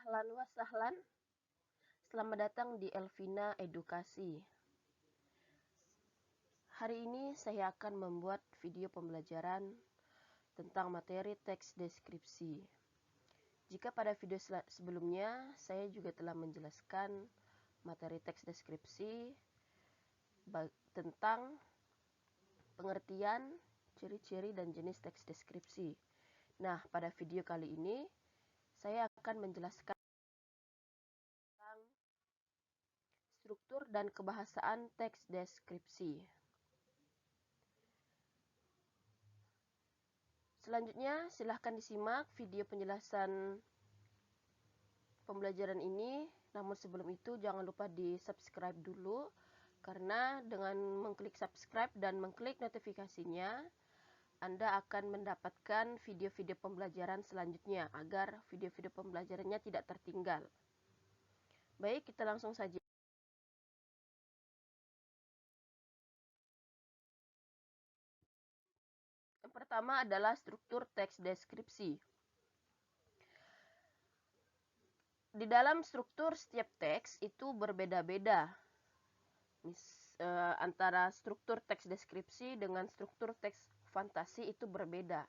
Ahlan wa sahlan, selamat datang di Elvina Edukasi. Hari ini saya akan membuat video pembelajaran tentang materi teks deskripsi. Jika pada video sebelumnya saya juga telah menjelaskan materi teks deskripsi tentang pengertian, ciri-ciri, dan jenis teks deskripsi. Nah, pada video kali ini saya akan menjelaskan tentang struktur dan kebahasaan teks deskripsi. Selanjutnya, silahkan disimak video penjelasan pembelajaran ini. Namun sebelum itu, jangan lupa di-subscribe dulu, karena dengan mengklik subscribe dan mengklik notifikasinya, Anda akan mendapatkan video-video pembelajaran selanjutnya, agar video-video pembelajarannya tidak tertinggal. Baik, kita langsung saja. Yang pertama adalah struktur teks deskripsi. Di dalam struktur setiap teks itu berbeda-beda. Antara struktur teks deskripsi dengan struktur teks fantasi itu berbeda.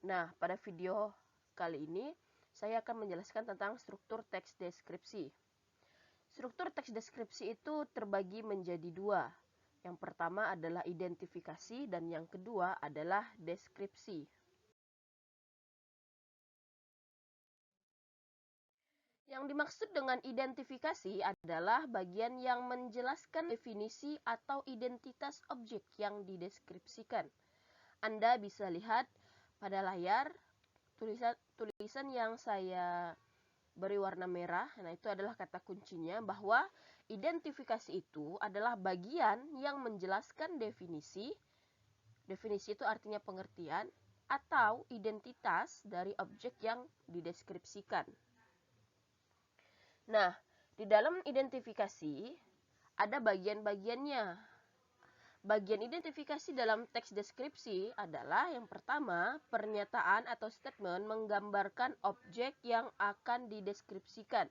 Nah, pada video kali ini saya akan menjelaskan tentang struktur teks deskripsi. Struktur teks deskripsi itu terbagi menjadi dua. Yang pertama adalah identifikasi dan yang kedua adalah deskripsi. Yang dimaksud dengan identifikasi adalah bagian yang menjelaskan definisi atau identitas objek yang dideskripsikan. Anda bisa lihat pada layar tulisan yang saya beri warna merah. Nah, itu adalah kata kuncinya, bahwa identifikasi itu adalah bagian yang menjelaskan definisi. Definisi itu artinya pengertian atau identitas dari objek yang dideskripsikan. Nah, di dalam identifikasi ada bagian-bagiannya. Bagian identifikasi dalam teks deskripsi adalah yang pertama, pernyataan atau statement menggambarkan objek yang akan dideskripsikan.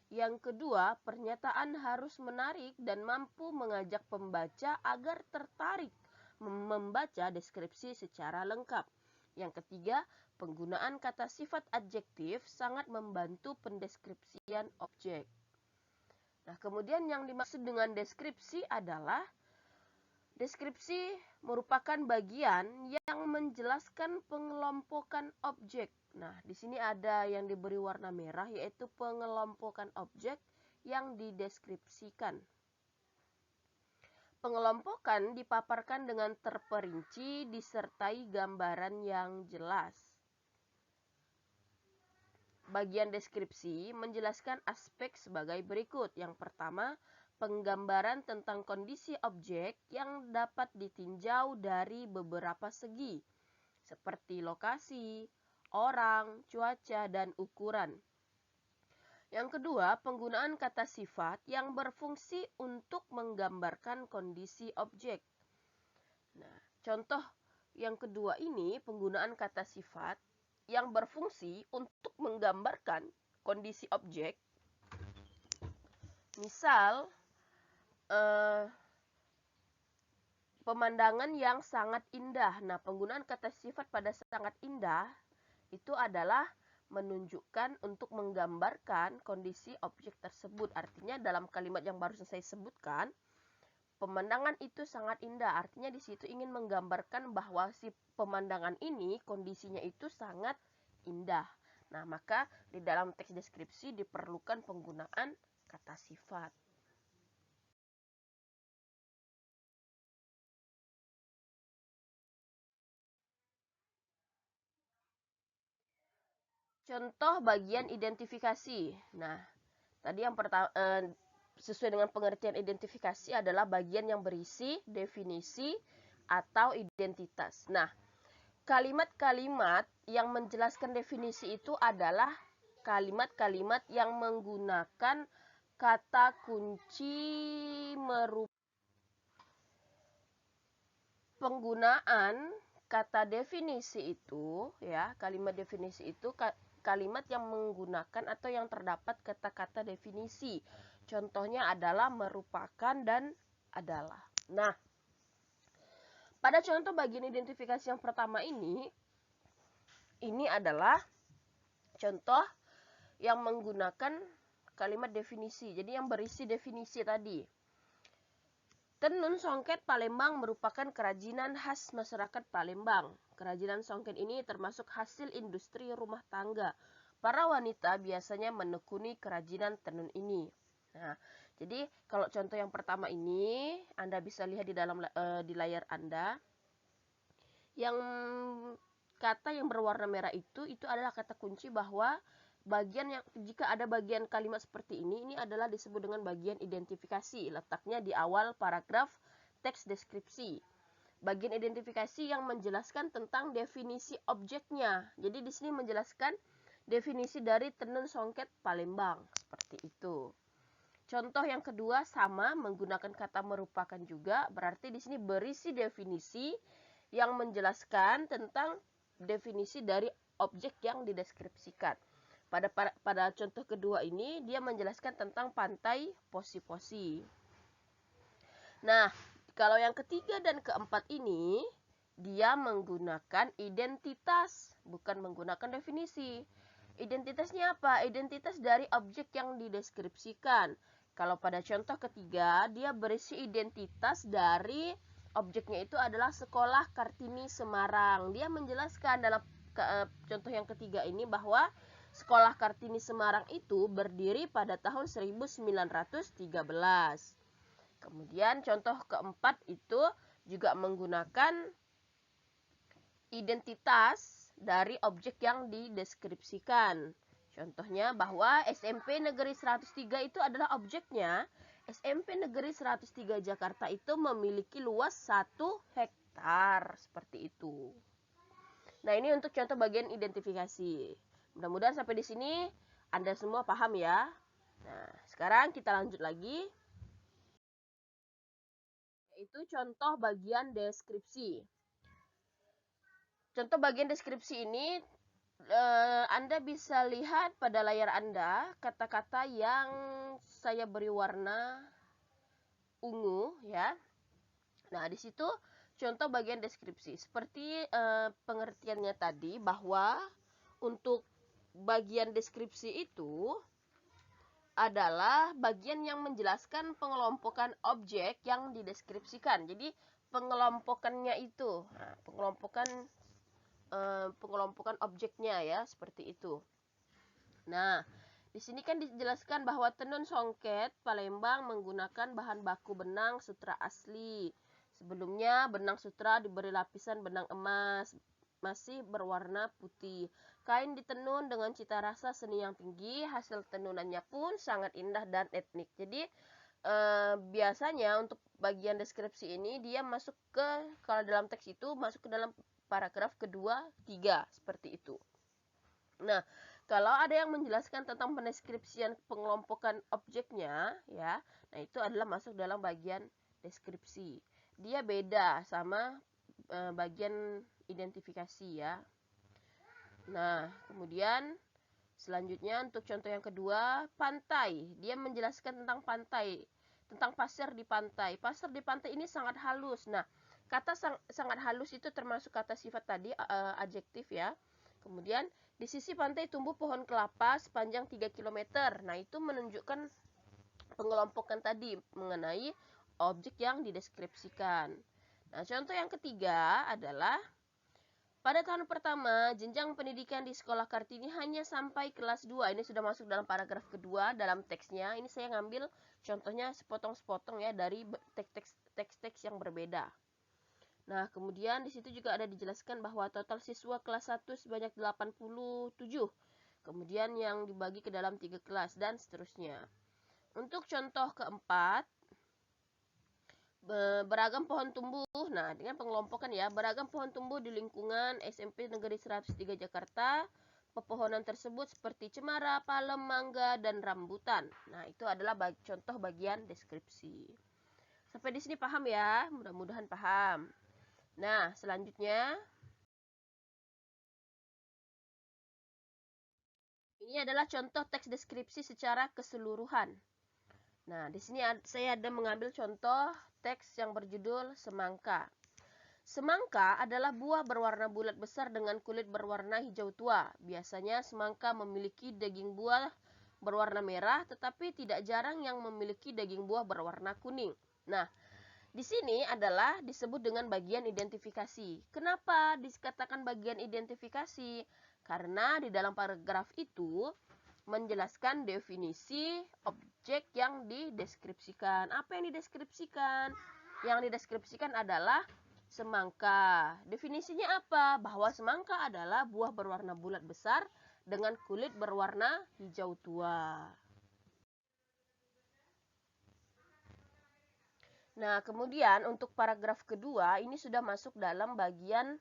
Yang kedua, pernyataan harus menarik dan mampu mengajak pembaca agar tertarik membaca deskripsi secara lengkap. Yang ketiga, penggunaan kata sifat adjektif sangat membantu pendeskripsian objek. Nah, kemudian yang dimaksud dengan deskripsi adalah deskripsi merupakan bagian yang menjelaskan pengelompokan objek. Nah, di sini ada yang diberi warna merah, yaitu pengelompokan objek yang dideskripsikan. Pengelompokan dipaparkan dengan terperinci disertai gambaran yang jelas. Bagian deskripsi menjelaskan aspek sebagai berikut. Yang pertama, penggambaran tentang kondisi objek yang dapat ditinjau dari beberapa segi, seperti lokasi, orang, cuaca, dan ukuran. Yang kedua, penggunaan kata sifat yang berfungsi untuk menggambarkan kondisi objek. Nah, contoh yang kedua ini, penggunaan kata sifat yang berfungsi untuk menggambarkan kondisi objek. Misal, pemandangan yang sangat indah. Nah, penggunaan kata sifat pada sangat indah itu adalah menunjukkan untuk menggambarkan kondisi objek tersebut. Artinya dalam kalimat yang baru saya sebutkan, pemandangan itu sangat indah. Artinya di situ ingin menggambarkan bahwa si pemandangan ini kondisinya itu sangat indah. Nah, maka di dalam teks deskripsi diperlukan penggunaan kata sifat. Contoh bagian identifikasi. Nah, tadi yang pertama, sesuai dengan pengertian identifikasi adalah bagian yang berisi definisi atau identitas. Nah, kalimat-kalimat yang menjelaskan definisi itu adalah kalimat-kalimat yang menggunakan kata kunci penggunaan kata definisi itu, ya, kalimat definisi itu, kalimat yang menggunakan atau yang terdapat kata-kata definisi. Contohnya adalah merupakan dan adalah. Nah, pada contoh bagian identifikasi yang pertama ini adalah contoh yang menggunakan kalimat definisi. Jadi yang berisi definisi tadi. Tenun songket Palembang merupakan kerajinan khas masyarakat Palembang. Kerajinan songket ini termasuk hasil industri rumah tangga. Para wanita biasanya menekuni kerajinan tenun ini. Nah, jadi kalau contoh yang pertama ini Anda bisa lihat di layar Anda. Yang kata yang berwarna merah itu adalah kata kunci bahwa jika ada bagian kalimat seperti ini adalah disebut dengan bagian identifikasi. Letaknya di awal paragraf teks deskripsi. Bagian identifikasi yang menjelaskan tentang definisi objeknya. Jadi di sini menjelaskan definisi dari tenun songket Palembang seperti itu. Contoh yang kedua sama menggunakan kata merupakan juga, berarti di sini berisi definisi yang menjelaskan tentang definisi dari objek yang dideskripsikan. Pada contoh kedua ini dia menjelaskan tentang pantai Posi-Posi. Nah, kalau yang ketiga dan keempat ini dia menggunakan identitas, bukan menggunakan definisi. Identitasnya apa? Identitas dari objek yang dideskripsikan. Kalau pada contoh ketiga, dia berisi identitas dari objeknya itu adalah Sekolah Kartini Semarang. Dia menjelaskan dalam contoh yang ketiga ini bahwa Sekolah Kartini Semarang itu berdiri pada tahun 1913. Kemudian contoh keempat itu juga menggunakan identitas dari objek yang dideskripsikan. Contohnya bahwa SMP Negeri 103 itu adalah objeknya. SMP Negeri 103 Jakarta itu memiliki luas 1 hektar. Seperti itu. Nah, ini untuk contoh bagian identifikasi. Mudah-mudahan sampai di sini Anda semua paham ya. Nah, sekarang kita lanjut lagi. Yaitu contoh bagian deskripsi. Contoh bagian deskripsi ini Anda bisa lihat pada layar Anda kata-kata yang saya beri warna ungu ya. Nah, di situ contoh bagian deskripsi. Seperti pengertiannya tadi bahwa untuk bagian deskripsi itu adalah bagian yang menjelaskan pengelompokan objek yang dideskripsikan. Jadi pengelompokannya itu, pengelompokan objeknya ya, seperti itu. Nah, di sini kan dijelaskan bahwa tenun songket Palembang menggunakan bahan baku benang sutra asli. Sebelumnya benang sutra diberi lapisan benang emas, masih berwarna putih. Kain ditenun dengan cita rasa seni yang tinggi, hasil tenunannya pun sangat indah dan etnik. Jadi biasanya untuk bagian deskripsi ini dia masuk ke, kalau dalam teks itu masuk ke dalam paragraf kedua, 3 seperti itu. Nah, kalau ada yang menjelaskan tentang pendeskripsian pengelompokan objeknya ya, nah itu adalah masuk dalam bagian deskripsi. Dia beda sama bagian identifikasi ya. Nah, kemudian selanjutnya untuk contoh yang kedua, pantai. Dia menjelaskan tentang pantai, tentang pasir di pantai. Pasir di pantai ini sangat halus. Nah, kata sangat halus itu termasuk kata sifat tadi, adjektif ya. Kemudian di sisi pantai tumbuh pohon kelapa sepanjang 3 km. Nah, itu menunjukkan pengelompokan tadi mengenai objek yang dideskripsikan. Nah, contoh yang ketiga adalah pada tahun pertama, jenjang pendidikan di Sekolah Kartini hanya sampai kelas 2. Ini sudah masuk dalam paragraf kedua dalam teksnya. Ini saya ngambil contohnya sepotong-sepotong ya dari teks-teks yang berbeda. Nah, kemudian di situ juga ada dijelaskan bahwa total siswa kelas 1 sebanyak 87. Kemudian yang dibagi ke dalam 3 kelas dan seterusnya. Untuk contoh keempat, beragam pohon tumbuh. Nah, dengan pengelompokan ya, beragam pohon tumbuh di lingkungan SMP Negeri 103 Jakarta. Pepohonan tersebut seperti cemara, palem, mangga, dan rambutan. Nah, itu adalah contoh bagian deskripsi. Sampai di sini paham ya? Mudah-mudahan paham. Nah, selanjutnya Ini adalah contoh teks deskripsi secara keseluruhan. Nah, di sini saya ada mengambil contoh teks yang berjudul semangka. Semangka adalah buah berwarna bulat besar dengan kulit berwarna hijau tua. Biasanya semangka memiliki daging buah berwarna merah, tetapi tidak jarang yang memiliki daging buah berwarna kuning. Nah, di sini adalah disebut dengan bagian identifikasi. Kenapa dikatakan bagian identifikasi? Karena di dalam paragraf itu menjelaskan definisi objek yang dideskripsikan. Apa yang dideskripsikan? Yang dideskripsikan adalah semangka. Definisinya apa? Bahwa semangka adalah buah berwarna bulat besar dengan kulit berwarna hijau tua. Nah, kemudian untuk paragraf kedua ini sudah masuk dalam bagian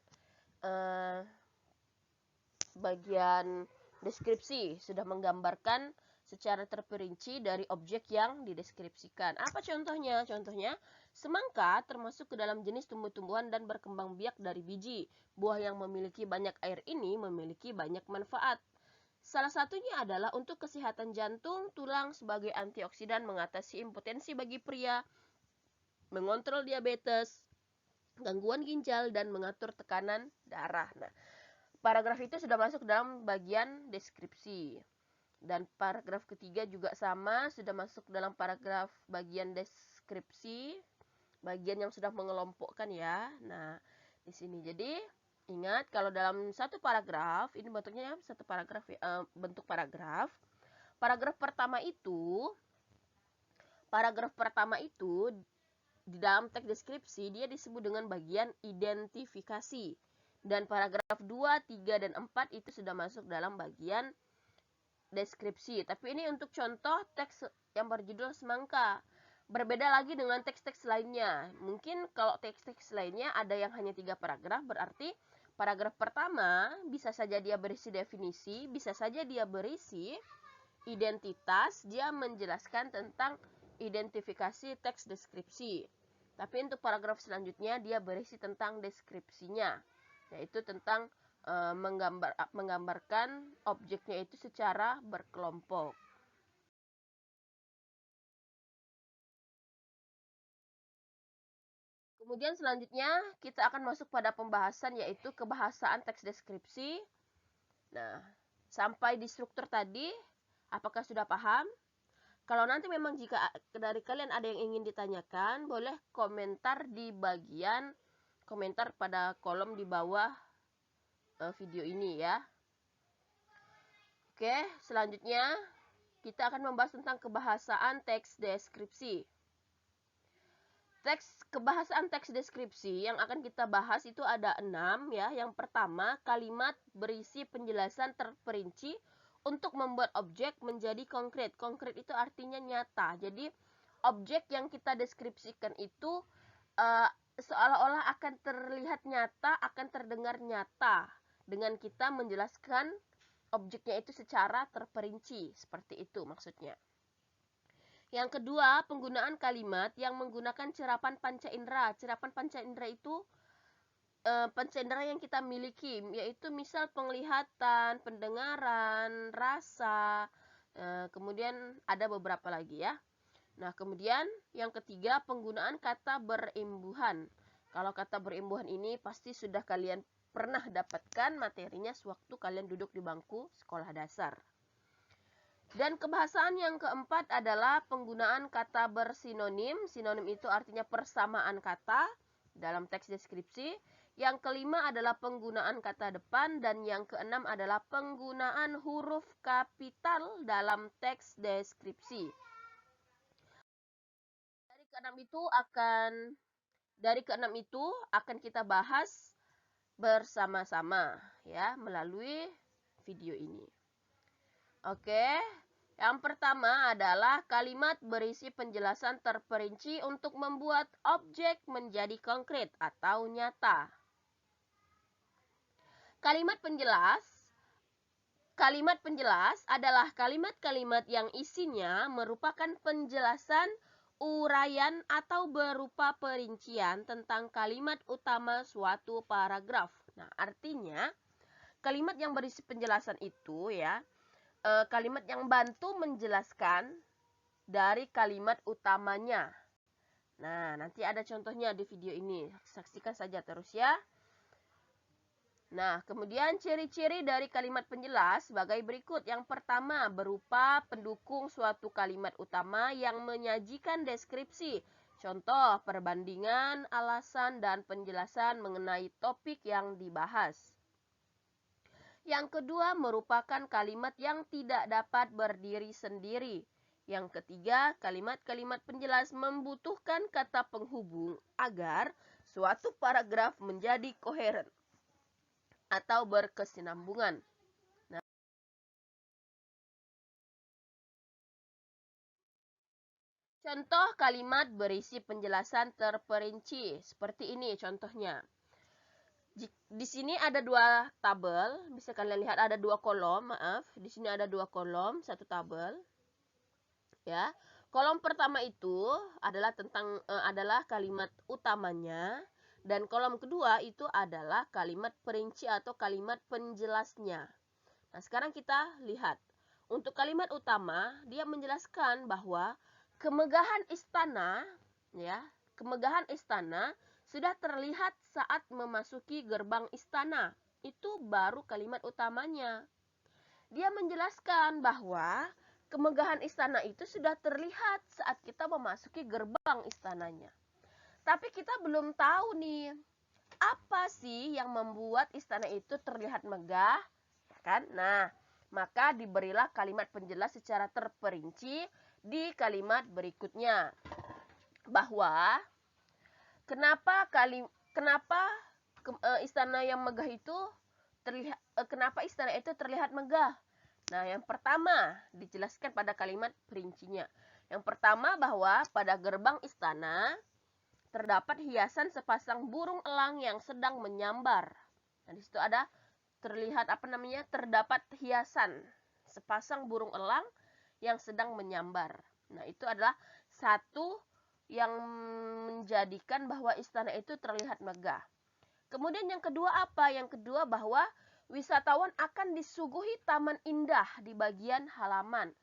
deskripsi, sudah menggambarkan secara terperinci dari objek yang dideskripsikan. Apa contohnya? Contohnya, semangka termasuk ke dalam jenis tumbuh-tumbuhan dan berkembang biak dari biji. Buah yang memiliki banyak air ini memiliki banyak manfaat. Salah satunya adalah untuk kesehatan jantung, tulang sebagai antioksidan, mengatasi impotensi bagi pria, mengontrol diabetes, gangguan ginjal, dan mengatur tekanan darah. Nah, paragraf itu sudah masuk dalam bagian deskripsi. Dan paragraf ketiga juga sama, sudah masuk dalam paragraf bagian deskripsi, bagian yang sudah mengelompokkan ya. Nah, di sini jadi ingat kalau dalam satu paragraf, ini bentuknya satu paragraf ya, bentuk paragraf. Paragraf pertama itu di dalam teks deskripsi dia disebut dengan bagian identifikasi. Dan paragraf 2, 3, dan 4 itu sudah masuk dalam bagian deskripsi. Tapi ini untuk contoh teks yang berjudul semangka. Berbeda lagi dengan teks-teks lainnya. Mungkin kalau teks-teks lainnya ada yang hanya 3 paragraf, berarti paragraf pertama bisa saja dia berisi definisi, bisa saja dia berisi identitas, dia menjelaskan tentang identifikasi teks deskripsi. Tapi untuk paragraf selanjutnya dia berisi tentang deskripsinya, yaitu tentang menggambarkan objeknya itu secara berkelompok. Kemudian selanjutnya kita akan masuk pada pembahasan, yaitu kebahasaan teks deskripsi. Nah, sampai di struktur tadi, apakah sudah paham? Kalau nanti memang jika dari kalian ada yang ingin ditanyakan, boleh komentar di bagian komentar pada kolom di bawah video ini ya. Oke, selanjutnya kita akan membahas tentang kebahasaan teks deskripsi. Kebahasaan teks deskripsi yang akan kita bahas itu ada 6 ya. Yang pertama, kalimat berisi penjelasan terperinci untuk membuat objek menjadi konkret. Konkret itu artinya nyata. Jadi objek yang kita deskripsikan itu seolah-olah akan terlihat nyata, akan terdengar nyata dengan kita menjelaskan objeknya itu secara terperinci. Seperti itu maksudnya. Yang kedua, penggunaan kalimat yang menggunakan cerapan panca indera. Cerapan panca indera itu panca indera yang kita miliki, yaitu misal penglihatan, pendengaran, rasa, kemudian ada beberapa lagi ya. Nah, kemudian yang ketiga, penggunaan kata berimbuhan. Kalau kata berimbuhan ini pasti sudah kalian pernah dapatkan materinya sewaktu kalian duduk di bangku sekolah dasar. Dan kebahasaan yang keempat adalah penggunaan kata bersinonim. Sinonim itu artinya persamaan kata dalam teks deskripsi. Yang kelima adalah penggunaan kata depan, dan yang keenam adalah penggunaan huruf kapital dalam teks deskripsi. Dari keenam itu akan kita bahas bersama-sama ya melalui video ini. Oke, yang pertama adalah kalimat berisi penjelasan terperinci untuk membuat objek menjadi konkret atau nyata. Kalimat penjelas adalah kalimat-kalimat yang isinya merupakan penjelasan, uraian, atau berupa perincian tentang kalimat utama suatu paragraf. Nah, artinya kalimat yang berisi penjelasan itu ya, kalimat yang bantu menjelaskan dari kalimat utamanya. Nah, nanti ada contohnya di video ini. Saksikan saja terus ya. Nah, kemudian ciri-ciri dari kalimat penjelas sebagai berikut. Yang pertama, berupa pendukung suatu kalimat utama yang menyajikan deskripsi, contoh, perbandingan, alasan, dan penjelasan mengenai topik yang dibahas. Yang kedua, merupakan kalimat yang tidak dapat berdiri sendiri. Yang ketiga, kalimat-kalimat penjelas membutuhkan kata penghubung agar suatu paragraf menjadi koheren atau berkesinambungan. Nah, contoh kalimat berisi penjelasan terperinci seperti ini contohnya. Di sini ada dua tabel, bisa kalian lihat ada dua kolom, maaf. Di sini ada dua kolom, satu tabel. Ya. Kolom pertama itu adalah adalah kalimat utamanya, dan kolom kedua itu adalah kalimat perinci atau kalimat penjelasnya. Nah, sekarang kita lihat. Untuk kalimat utama, dia menjelaskan bahwa kemegahan istana, ya, kemegahan istana sudah terlihat saat memasuki gerbang istana. Itu baru kalimat utamanya. Dia menjelaskan bahwa kemegahan istana itu sudah terlihat saat kita memasuki gerbang istananya. Tapi kita belum tahu nih, apa sih yang membuat istana itu terlihat megah, kan? Nah, maka diberilah kalimat penjelas secara terperinci di kalimat berikutnya. Bahwa kenapa istana yang megah itu terlihat kenapa istana itu terlihat megah? Nah, yang pertama dijelaskan pada kalimat perincinya. Yang pertama bahwa pada gerbang istana terdapat hiasan sepasang burung elang yang sedang menyambar. Nah, di situ ada terlihat terdapat hiasan sepasang burung elang yang sedang menyambar. Nah, itu adalah satu yang menjadikan bahwa istana itu terlihat megah. Kemudian yang kedua apa? Yang kedua bahwa wisatawan akan disuguhi taman indah di bagian halaman.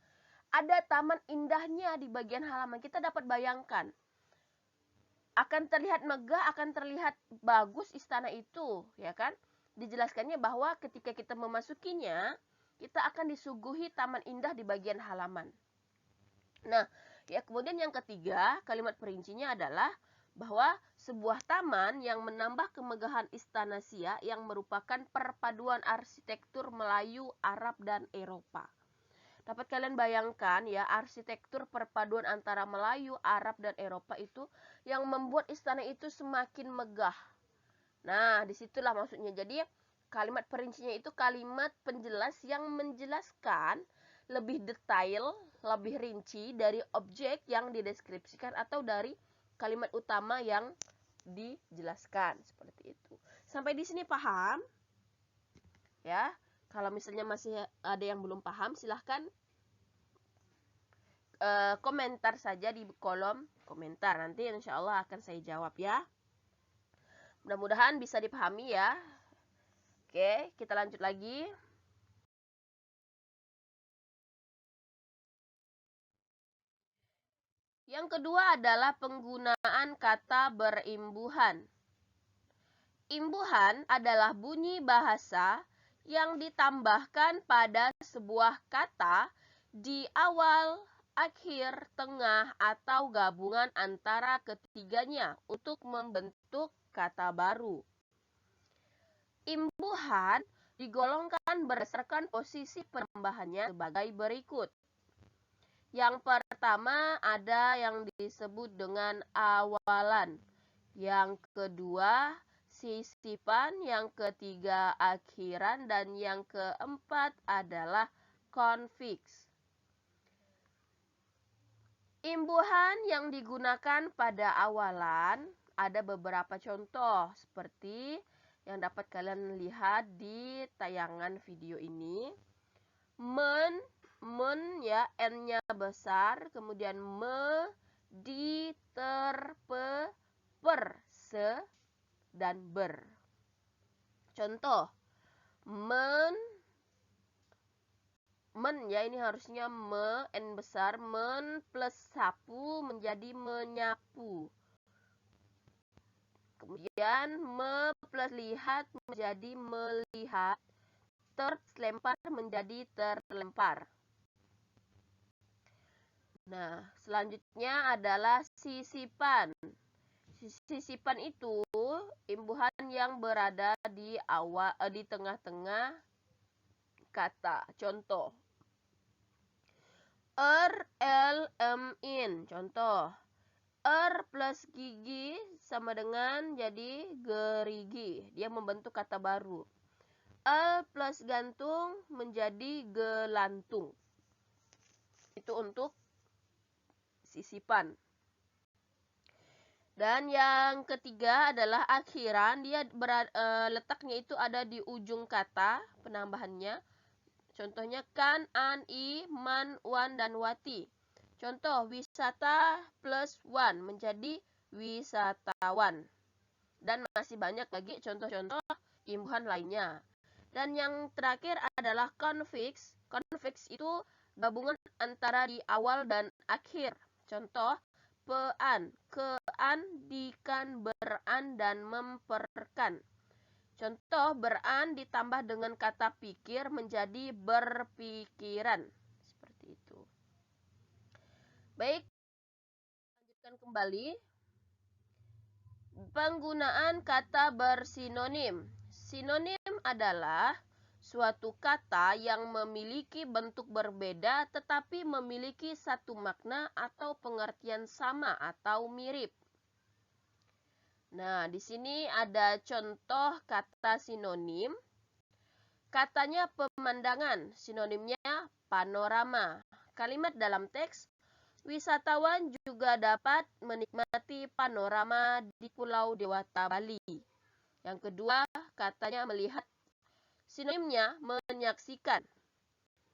Ada taman indahnya di bagian halaman. Kita dapat bayangkan. Akan terlihat megah, akan terlihat bagus istana itu, ya kan? Dijelaskannya bahwa ketika kita memasukinya, kita akan disuguhi taman indah di bagian halaman. Nah, ya kemudian yang ketiga, kalimat perincinya adalah bahwa sebuah taman yang menambah kemegahan istana Siak yang merupakan perpaduan arsitektur Melayu, Arab, dan Eropa. Dapat kalian bayangkan ya, arsitektur perpaduan antara Melayu, Arab, dan Eropa itu yang membuat istana itu semakin megah. Nah, disitulah maksudnya. Jadi, kalimat perincinya itu kalimat penjelas yang menjelaskan lebih detail, lebih rinci dari objek yang dideskripsikan atau dari kalimat utama yang dijelaskan seperti itu. Sampai di sini paham? Ya, kalau misalnya masih ada yang belum paham, silahkan komentar saja di kolom komentar. Nanti insya Allah akan saya jawab ya. Mudah-mudahan bisa dipahami ya. Oke, kita lanjut lagi. Yang kedua adalah penggunaan kata berimbuhan. Imbuhan adalah bunyi bahasa yang ditambahkan pada sebuah kata di awal, akhir, tengah, atau gabungan antara ketiganya untuk membentuk kata baru. Imbuhan digolongkan berdasarkan posisi penambahannya sebagai berikut. Yang pertama ada yang disebut dengan awalan. Yang kedua sisipan, yang ketiga akhiran, dan yang keempat adalah konfiks. Imbuhan yang digunakan pada awalan ada beberapa contoh seperti yang dapat kalian lihat di tayangan video ini. Ya, N-nya besar, kemudian di, ter, per, se, dan ber. Contoh, men ya, ini harusnya me, n besar, men plus sapu menjadi menyapu. Kemudian me plus lihat menjadi melihat, terlempar menjadi terlempar. Nah, selanjutnya adalah sisipan. Sisipan itu imbuhan yang berada di tengah-tengah kata. Contoh, in. Contoh, plus gigi sama dengan jadi gerigi. Dia membentuk kata baru. Plus gantung menjadi gelantung. Itu untuk sisipan. Dan yang ketiga adalah akhiran. Dia letaknya itu ada di ujung kata penambahannya. Contohnya kan, an, i, man, wan, dan wati. Contoh, wisata plus wan menjadi wisatawan. Dan masih banyak lagi contoh-contoh imbuhan lainnya. Dan yang terakhir adalah konfiks. Konfiks itu gabungan antara di awal dan akhir. Contoh, pean, kean, dikan, beran, dan memperkan. Contoh, beran ditambah dengan kata pikir menjadi berpikiran. Seperti itu. Baik, lanjutkan kembali. Penggunaan kata bersinonim. Sinonim adalah suatu kata yang memiliki bentuk berbeda tetapi memiliki satu makna atau pengertian sama atau mirip. Nah, di sini ada contoh kata sinonim. Katanya pemandangan, sinonimnya panorama. Kalimat dalam teks, wisatawan juga dapat menikmati panorama di Pulau Dewata, Bali. Yang kedua, katanya melihat, sinonimnya menyaksikan.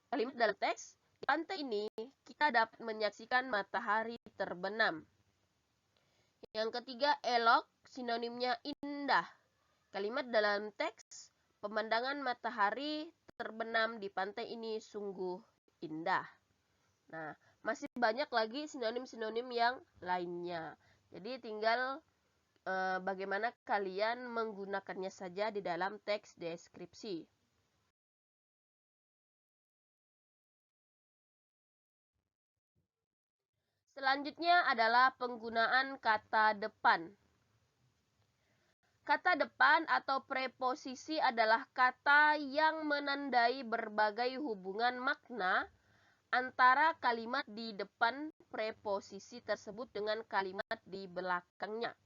Kalimat dalam teks, di pantai ini kita dapat menyaksikan matahari terbenam. Yang ketiga, elok, sinonimnya indah. Kalimat dalam teks, pemandangan matahari terbenam di pantai ini sungguh indah. Nah, masih banyak lagi sinonim-sinonim yang lainnya. Jadi tinggal bagaimana kalian menggunakannya saja di dalam teks deskripsi. Selanjutnya adalah penggunaan kata depan. Kata depan atau preposisi adalah kata yang menandai berbagai hubungan makna antara kalimat di depan preposisi tersebut dengan kalimat di belakangnya.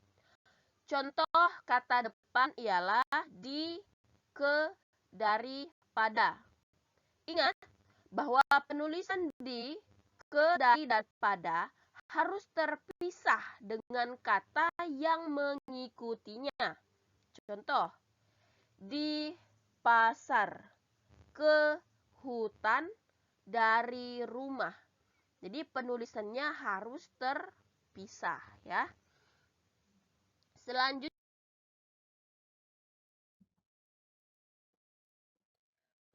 Contoh kata depan ialah di, ke, dari, pada. Ingat bahwa penulisan di, ke, dari, dan pada harus terpisah dengan kata yang mengikutinya. Contoh, di pasar, ke hutan, dari rumah. Jadi penulisannya harus terpisah ya. Selanjutnya,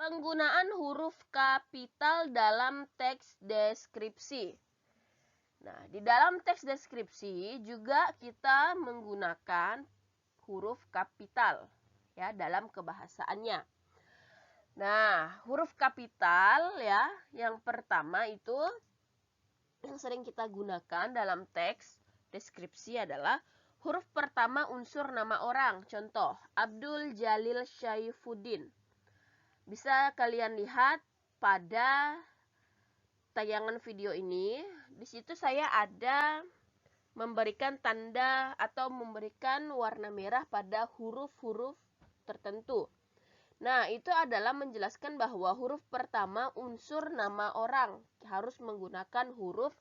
penggunaan huruf kapital dalam teks deskripsi. Nah, di dalam teks deskripsi juga kita menggunakan huruf kapital ya dalam kebahasaannya. Nah, huruf kapital ya, yang pertama itu yang sering kita gunakan dalam teks deskripsi adalah huruf pertama unsur nama orang. Contoh, Abdul Jalil Syaifuddin. Bisa kalian lihat pada tayangan video ini. Di situ saya ada memberikan tanda atau memberikan warna merah pada huruf-huruf tertentu. Nah, itu adalah menjelaskan bahwa huruf pertama unsur nama orang harus menggunakan huruf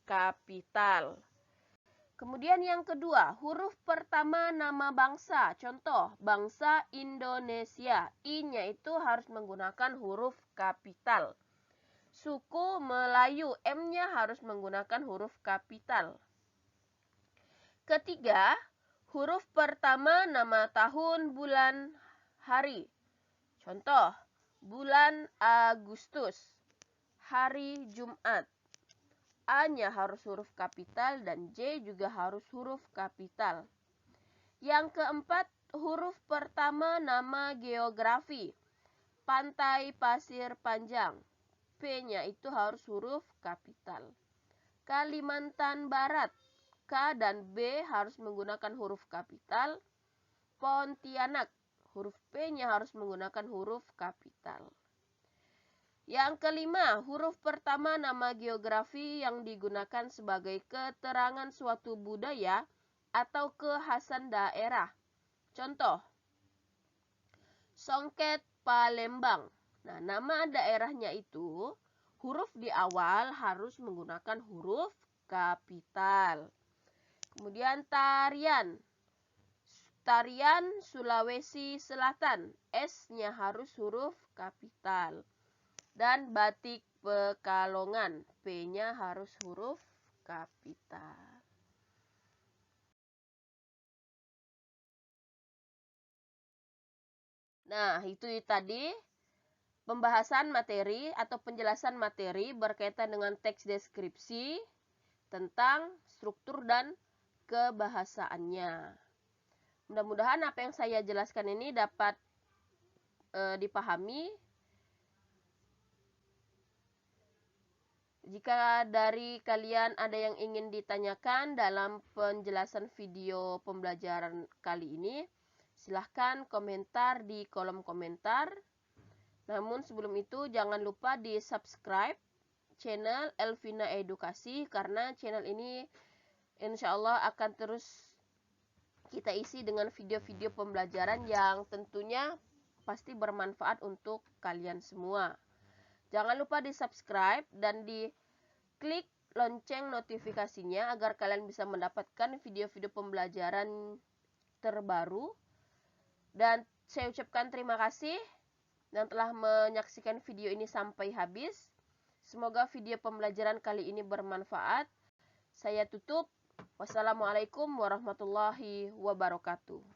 kapital. Kemudian yang kedua, huruf pertama nama bangsa. Contoh, bangsa Indonesia. I-nya itu harus menggunakan huruf kapital. Suku Melayu, M-nya harus menggunakan huruf kapital. Ketiga, huruf pertama nama tahun, bulan, hari. Contoh, bulan Agustus, hari Jumat. A-nya harus huruf kapital dan J juga harus huruf kapital. Yang keempat, huruf pertama nama geografi. Pantai Pasir Panjang. P-nya itu harus huruf kapital. Kalimantan Barat. K dan B harus menggunakan huruf kapital. Pontianak. Huruf P-nya harus menggunakan huruf kapital. Yang kelima, huruf pertama nama geografi yang digunakan sebagai keterangan suatu budaya atau kekhasan daerah. Contoh, Songket Palembang. Nah, nama daerahnya itu huruf di awal harus menggunakan huruf kapital. Kemudian tarian. Tarian Sulawesi Selatan. S-nya harus huruf kapital. Dan batik Pekalongan, P-nya harus huruf kapital. Nah, itu tadi pembahasan materi atau penjelasan materi berkaitan dengan teks deskripsi tentang struktur dan kebahasaannya. Mudah-mudahan apa yang saya jelaskan ini dapat dipahami. Jika dari kalian ada yang ingin ditanyakan dalam penjelasan video pembelajaran kali ini, silahkan komentar di kolom komentar. Namun sebelum itu jangan lupa di subscribe channel Elvina Edukasi, karena channel ini insya Allah akan terus kita isi dengan video-video pembelajaran yang tentunya pasti bermanfaat untuk kalian semua. Jangan lupa di subscribe dan di klik lonceng notifikasinya agar kalian bisa mendapatkan video-video pembelajaran terbaru. Dan saya ucapkan terima kasih yang telah menyaksikan video ini sampai habis. Semoga video pembelajaran kali ini bermanfaat. Saya tutup. Wassalamualaikum warahmatullahi wabarakatuh.